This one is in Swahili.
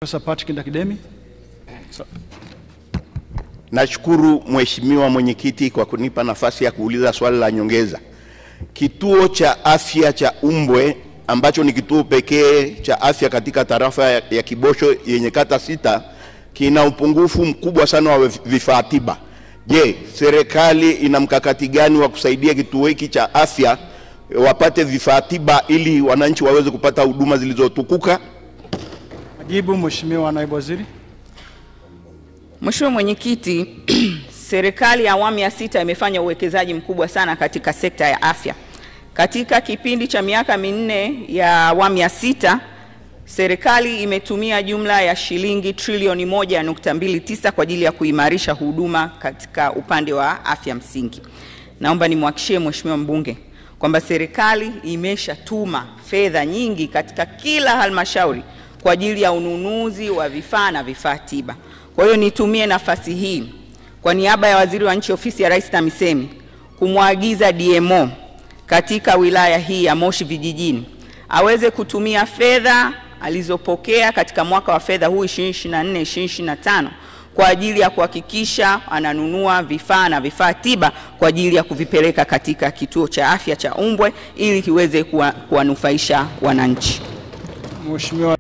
Profesa Patrick Ndakidemi. Nashukuru Mheshimiwa Mwenyekiti kwa kunipa nafasi ya kuuliza swali la nyongeza. Kituo cha afya cha Umbwe ambacho ni kituo pekee cha afya katika tarafa ya Kibosho yenye kata 6 kina upungufu mkubwa sana wa vifaa tiba. Je, serikali ina mkakati gani wa kusaidia kituo hiki cha afya wapate vifaa tiba ili wananchi waweze kupata huduma zilizotukuka? Majibu Mheshimiwa Naibu Waziri. Mheshimiwa Mwenyekiti, serikali ya awamu ya 6 imefanya uwekezaji mkubwa sana katika sekta ya afya. Katika kipindi cha miaka 4 ya awamu ya 6, serikali imetumia jumla ya shilingi trilioni 1.29 kwa ajili ya kuimarisha huduma katika upande wa afya msingi. Naomba nimhakikishie Mheshimiwa mbunge kwamba serikali imeshatuma fedha nyingi katika kila halmashauri kwa ajili ya ununuzi wa vifaa na vifaa tiba. Kwa hiyo nitumie nafasi hii kwa niaba ya Waziri wa Nchi Ofisi ya Rais TAMISEMI kumwagiza DMO katika wilaya hii ya Moshi Vijijini aweze kutumia fedha alizopokea katika mwaka wa fedha huu 2024-2025 kwa ajili ya kuhakikisha ananunua vifaa na vifaa tiba kwa ajili ya kuvipeleka katika kituo cha afya cha Umbwe ili kiweze kuwanufaisha wananchi. Mheshimiwa